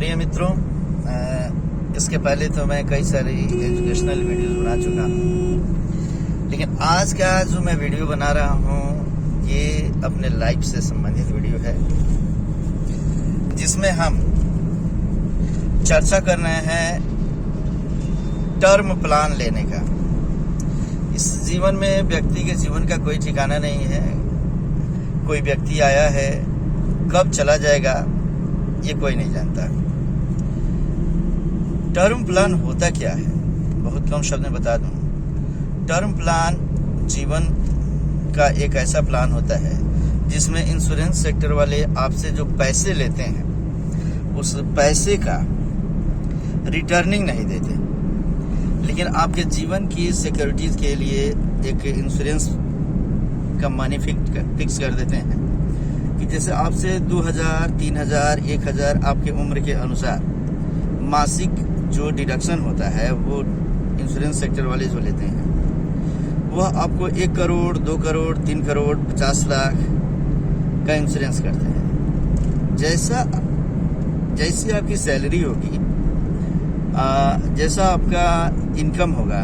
प्रिय मित्रों, इसके पहले तो मैं कई सारी एजुकेशनल वीडियोस बना चुका हूँ, लेकिन आज का जो मैं वीडियो बना रहा हूँ ये अपने लाइफ से संबंधित वीडियो है, जिसमें हम चर्चा कर रहे हैं टर्म प्लान लेने का। इस जीवन में व्यक्ति के जीवन का कोई ठिकाना नहीं है। कोई व्यक्ति आया है, कब चला जाएगा ये कोई नहीं जानता। टर्म प्लान होता क्या है, बहुत कम शब्द में बता दूं। टर्म प्लान जीवन का एक ऐसा प्लान होता है जिसमें इंश्योरेंस सेक्टर वाले आपसे जो पैसे लेते हैं उस पैसे का रिटर्निंग नहीं देते, लेकिन आपके जीवन की सिक्योरिटीज के लिए एक इंश्योरेंस का मनी फिक्स कर देते हैं कि जैसे आपसे 2000, 3000, 1000 आपके उम्र के अनुसार मासिक जो डिडक्शन होता है वो इंश्योरेंस सेक्टर वाले जो लेते हैं वह आपको 1 करोड़, 2 करोड़, 3 करोड़, 50 लाख का इंश्योरेंस करते हैं। जैसी आपकी सैलरी होगी, जैसा आपका इनकम होगा,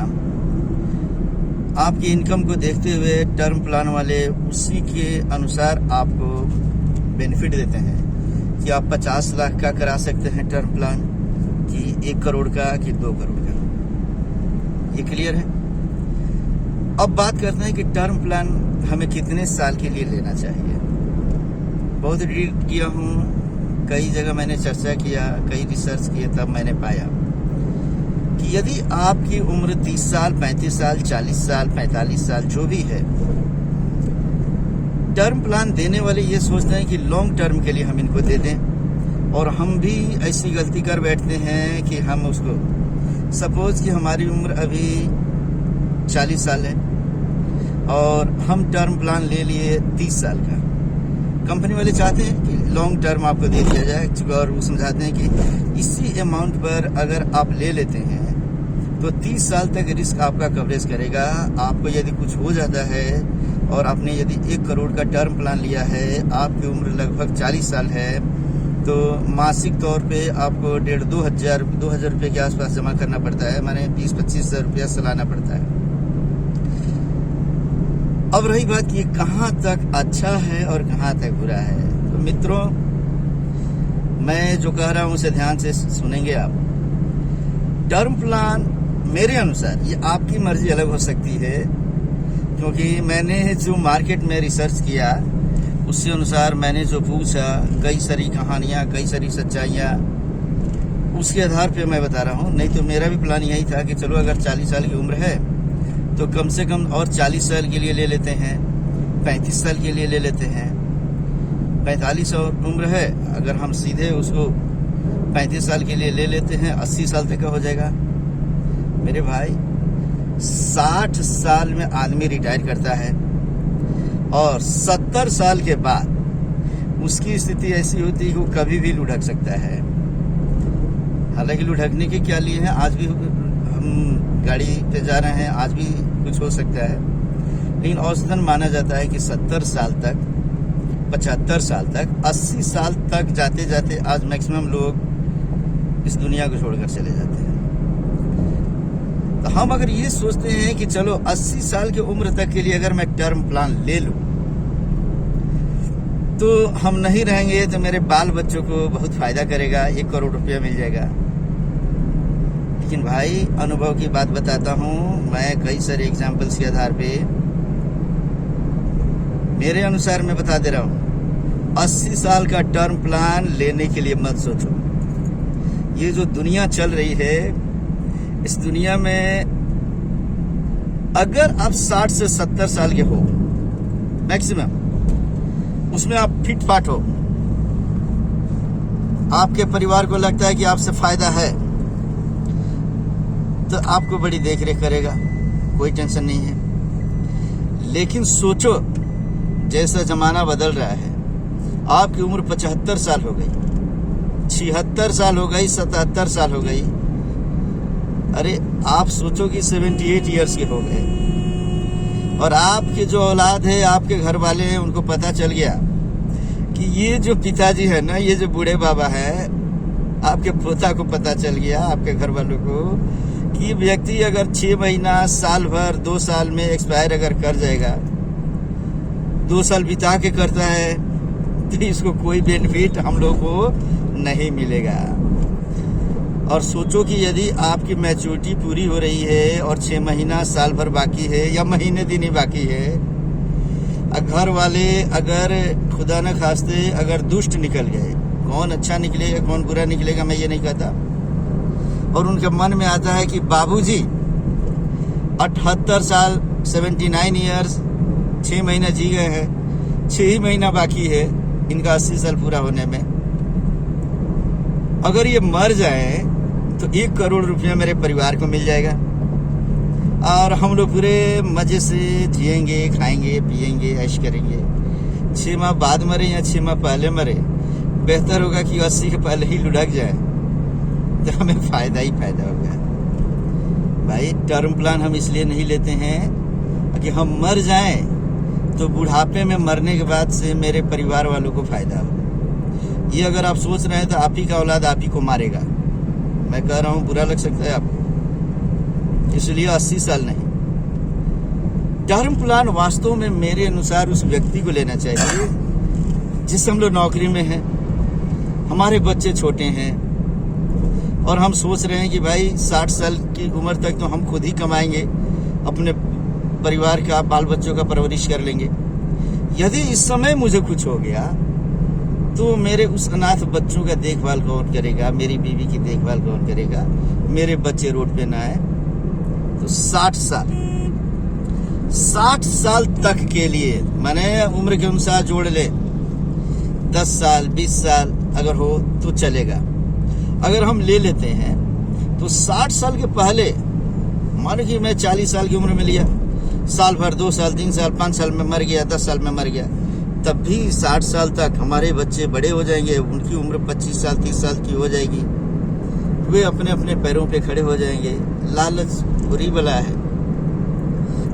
आपकी इनकम को देखते हुए टर्म प्लान वाले उसी के अनुसार आपको बेनिफिट देते हैं कि आप 50 लाख का करा सकते हैं टर्म प्लान, कि 1 करोड़ का, कि 2 करोड़ का। ये क्लियर है। अब बात करते हैं कि टर्म प्लान हमें कितने साल के लिए लेना चाहिए। बहुत रीड किया हूँ, कई जगह मैंने चर्चा किया, कई रिसर्च किए, तब मैंने पाया कि यदि आपकी उम्र 30 साल, 35 साल, 40 साल, 45 साल जो भी है, टर्म प्लान देने वाले ये सोचते हैं कि लॉन्ग टर्म के लिए हम इनको दे दें, और हम भी ऐसी गलती कर बैठते हैं कि हम उसको, सपोज कि हमारी उम्र अभी 40 साल है और हम टर्म प्लान ले लिए 30 साल का। कंपनी वाले चाहते हैं कि लॉन्ग टर्म आपको दे दिया जाए, और वो समझाते हैं कि इसी अमाउंट पर अगर आप ले लेते हैं तो 30 साल तक रिस्क आपका कवरेज करेगा। आपको यदि कुछ हो जाता है और आपने यदि 1 करोड़ का टर्म प्लान लिया है, आपकी उम्र लगभग 40 साल है, तो मासिक तौर पे आपको 2,500 रुपये के आसपास जमा करना पड़ता है, माने 20-25 हज़ार रुपया सालाना पड़ता है। अब रही बात कि कहाँ तक अच्छा है और कहाँ तक बुरा है, तो मित्रों मैं जो कह रहा हूँ उसे ध्यान से सुनेंगे आप। टर्म प्लान मेरे अनुसार, ये आपकी मर्जी अलग हो सकती है, क्योंकि मैंने जो मार्केट में रिसर्च किया उसके अनुसार मैंने जो पूछा, कई सारी कहानियाँ, कई सारी सच्चाइयाँ, उसके आधार पे मैं बता रहा हूँ। नहीं तो मेरा भी प्लान यही था कि चलो अगर 40 साल की उम्र है तो कम से कम और 40 साल के लिए ले लेते हैं, 35 साल के लिए ले लेते हैं। 45 और उम्र है, अगर हम सीधे उसको 35 साल के लिए ले लेते हैं, 80 साल तक का हो जाएगा। मेरे भाई 60 साल में आदमी रिटायर करता है और 70 साल के बाद उसकी स्थिति ऐसी होती है कि वो कभी भी लुढ़क सकता है। हालांकि लुढ़कने के क्या लिए हैं, आज भी हम गाड़ी पे जा रहे हैं, आज भी कुछ हो सकता है, लेकिन औसतन माना जाता है कि 70 साल तक, 75 साल तक, 80 साल तक जाते जाते आज मैक्सिमम लोग इस दुनिया को छोड़कर चले जाते हैं। तो हम अगर ये सोचते हैं कि चलो 80 साल की उम्र तक के लिए अगर मैं टर्म प्लान ले लूं तो हम नहीं रहेंगे, तो मेरे बाल बच्चों को बहुत फायदा करेगा, 1 करोड़ रुपया मिल जाएगा। लेकिन भाई अनुभव की बात बताता हूं मैं, कई सारे एग्जाम्पल्स के आधार पे मेरे अनुसार मैं बता दे रहा हूं, 80 साल का टर्म प्लान लेने के लिए मत सोचो। ये जो दुनिया चल रही है, इस दुनिया में अगर आप 60 से 70 साल के हो मैक्सिमम, उसमें आप फिट फाट हो, आपके परिवार को लगता है कि आपसे फायदा है, तो आपको बड़ी देख रेख करेगा, कोई टेंशन नहीं है। लेकिन सोचो, जैसा जमाना बदल रहा है, आपकी उम्र 75 साल हो गई, 76 साल हो गई, 77 साल हो गई, अरे आप सोचो कि 78 ईयर्स के हो गए, और आपके जो औलाद है, आपके घर वाले हैं, उनको पता चल गया कि ये जो पिताजी है ना, ये जो बूढ़े बाबा है, आपके पोता को पता चल गया, आपके घर वालों को, कि व्यक्ति अगर 6 महीना, साल भर, 2 साल में एक्सपायर अगर कर जाएगा, 2 साल बिता के करता है, तो इसको कोई बेनिफिट हम लोग को नहीं मिलेगा। और सोचो कि यदि आपकी मैच्योरिटी पूरी हो रही है और 6 महीना, साल भर बाकी है या महीने दिन ही बाकी है, घर वाले अगर खुदा न खास्ते अगर दुष्ट निकल गए, कौन अच्छा निकलेगा कौन बुरा निकलेगा मैं ये नहीं कहता, और उनके मन में आता है कि बाबूजी 78 साल 79 ईयर्स 6 महीना जी गए हैं, 6 ही महीना बाकी है इनका 80 साल पूरा होने में, अगर ये मर जाए तो 1 करोड़ रुपया मेरे परिवार को मिल जाएगा और हम लोग पूरे मजे से जिएंगे, खाएंगे, पिएंगे, ऐश करेंगे। 6 माह बाद मरे या 6 माह पहले मरे, बेहतर होगा कि 80 के पहले ही लुढ़क जाए, तो हमें फायदा ही फायदा होगा। भाई टर्म प्लान हम इसलिए नहीं लेते हैं कि हम मर जाएं तो बुढ़ापे में मरने के बाद से मेरे परिवार वालों को फायदा हो। ये अगर आप सोच रहे हैं तो आप ही का औलाद आप ही को मारेगा। मैं कह रहा हूँ, बुरा लग सकता है आपको, इसलिए 80 साल नहीं। टर्म प्लान वास्तव में मेरे अनुसार उस व्यक्ति को लेना चाहिए जिससे हम लोग नौकरी में हैं, हमारे बच्चे छोटे हैं और हम सोच रहे हैं कि भाई 60 साल की उम्र तक तो हम खुद ही कमाएंगे, अपने परिवार का, बाल बच्चों का परवरिश कर लेंगे। यदि इस समय मुझे कुछ हो गया तो मेरे उस अनाथ बच्चों का देखभाल कौन करेगा, मेरी बीवी की देखभाल कौन करेगा, मेरे बच्चे रोड पे ना आए। तो 60 साल तक के लिए मैंने उम्र के अनुसार जोड़ ले, 10 साल 20 साल अगर हो तो चलेगा। अगर हम ले लेते हैं तो 60 साल के पहले, मान कि मैं 40 साल की उम्र में लिया, साल भर, 2 साल, 3 साल, 5 साल में मर गया, 10 साल में मर गया, तब भी 60 साल तक हमारे बच्चे बड़े हो जाएंगे, उनकी उम्र 25 साल 30 साल की हो जाएगी, वे अपने अपने पैरों पे खड़े हो जाएंगे। लालच बुरी बला है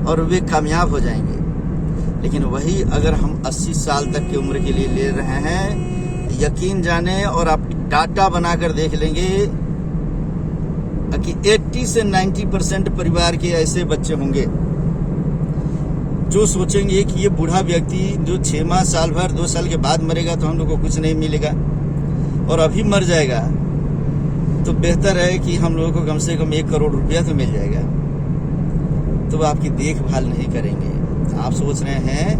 और वे कामयाब हो जाएंगे। लेकिन वही अगर हम 80 साल तक की उम्र के लिए ले रहे हैं, यकीन जाने और आप डाटा बनाकर देख लेंगे कि 80 से 90% परिवार के ऐसे बच्चे होंगे जो सोचेंगे कि ये बूढ़ा व्यक्ति जो 6 माह, साल भर, 2 साल के बाद मरेगा तो हम लोग को कुछ नहीं मिलेगा और अभी मर जाएगा, तो बेहतर है कि हम लोगों को कम से कम 1 करोड़ रुपया तो मिल जाएगा। तो आपकी देखभाल नहीं करेंगे। आप सोच रहे हैं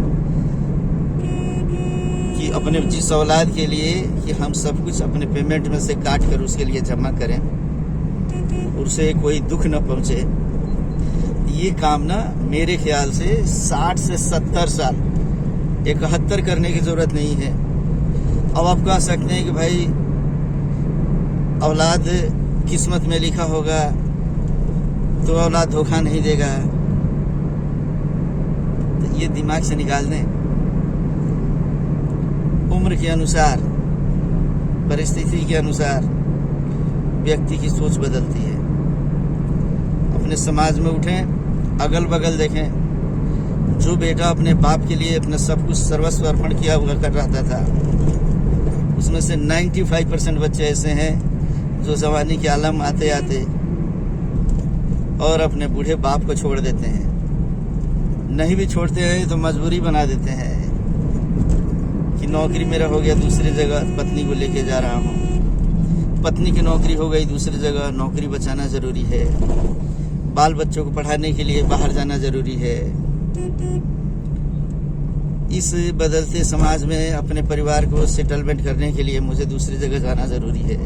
कि अपने जिस औलाद के लिए कि हम सब कुछ अपने पेमेंट में से काट कर उसके लिए जमा करें, उसे कोई दुख न पहुंचे, ये काम ना मेरे ख्याल से 60 से 70 साल, 71 करने की जरूरत नहीं है। अब आप कह सकते हैं कि भाई औलाद किस्मत में लिखा होगा तो औलाद धोखा नहीं देगा, तो ये दिमाग से निकाल दें। उम्र के अनुसार, परिस्थिति के अनुसार व्यक्ति की सोच बदलती है। अपने समाज में उठें, अगल बगल देखें, जो बेटा अपने बाप के लिए अपना सब कुछ सर्वस्व अर्पण किया हुआ कर रहा था, उसमें से 95% बच्चे ऐसे हैं जो जवानी के आलम आते आते और अपने बूढ़े बाप को छोड़ देते हैं। नहीं भी छोड़ते हैं तो मजबूरी बना देते हैं कि नौकरी मेरा हो गया दूसरी जगह, पत्नी को लेके जा रहा हूँ, पत्नी की नौकरी हो गई दूसरी जगह, नौकरी बचाना जरूरी है, बाल बच्चों को पढ़ाने के लिए बाहर जाना जरूरी है। इस बदलते समाज में अपने परिवार को सेटलमेंट करने के लिए मुझे दूसरी जगह जाना जरूरी है।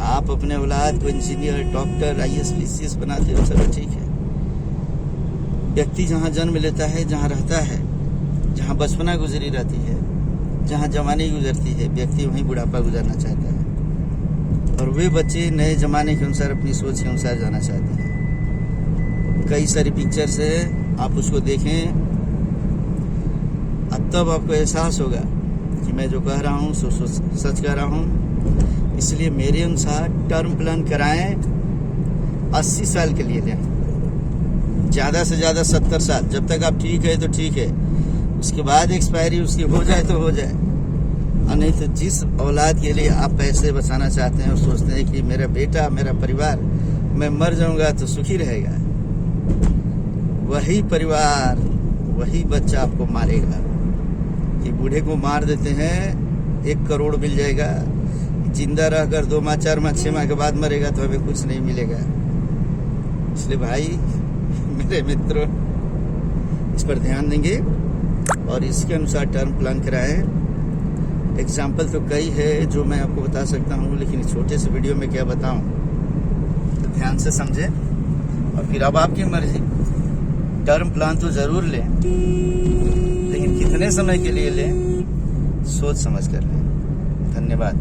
आप अपने औलाद को इंजीनियर, डॉक्टर, IAS, PCS बनाते हो, चलो ठीक है। व्यक्ति जहाँ जन्म लेता है, जहाँ रहता है, जहाँ बचपना गुजरी रहती है, जहाँ जवानी गुजरती है, व्यक्ति वहीं बुढ़ापा गुजारना चाहता है। और वे बच्चे नए जमाने के अनुसार, अपनी सोच के अनुसार जाना चाहते हैं। कई सारी पिक्चर्स है, आप उसको देखें, तब आपको एहसास होगा कि मैं जो कह रहा हूँ सो सच कह रहा हूँ। इसलिए मेरे अनुसार टर्म प्लान कराएं, 80 साल के लिए लें, ज़्यादा से ज़्यादा 70 साल, जब तक आप ठीक है तो ठीक है, उसके बाद एक्सपायरी उसकी हो जाए तो हो जाए। और नहीं तो जिस औलाद के लिए आप पैसे बचाना चाहते हैं और सोचते हैं कि मेरा बेटा, मेरा परिवार, मैं मर जाऊंगा तो सुखी रहेगा, वही परिवार, वही बच्चा आपको मारेगा। कि बूढ़े को मार देते हैं 1 करोड़ मिल जाएगा, जिंदा रहकर 2 माह 4 माह 6 माह के बाद मरेगा तो हमें कुछ नहीं मिलेगा। इसलिए भाई मेरे मित्रों, इस पर ध्यान देंगे और इसके अनुसार टर्म प्लान कराएं। एग्जाम्पल तो कई है जो मैं आपको बता सकता हूँ, लेकिन छोटे से वीडियो में क्या बताऊँ, तो ध्यान से समझें और फिर अब आपकी मर्जी। टर्म प्लान तो जरूर लें, लेकिन कितने समय के लिए लें सोच समझ कर लें। धन्यवाद।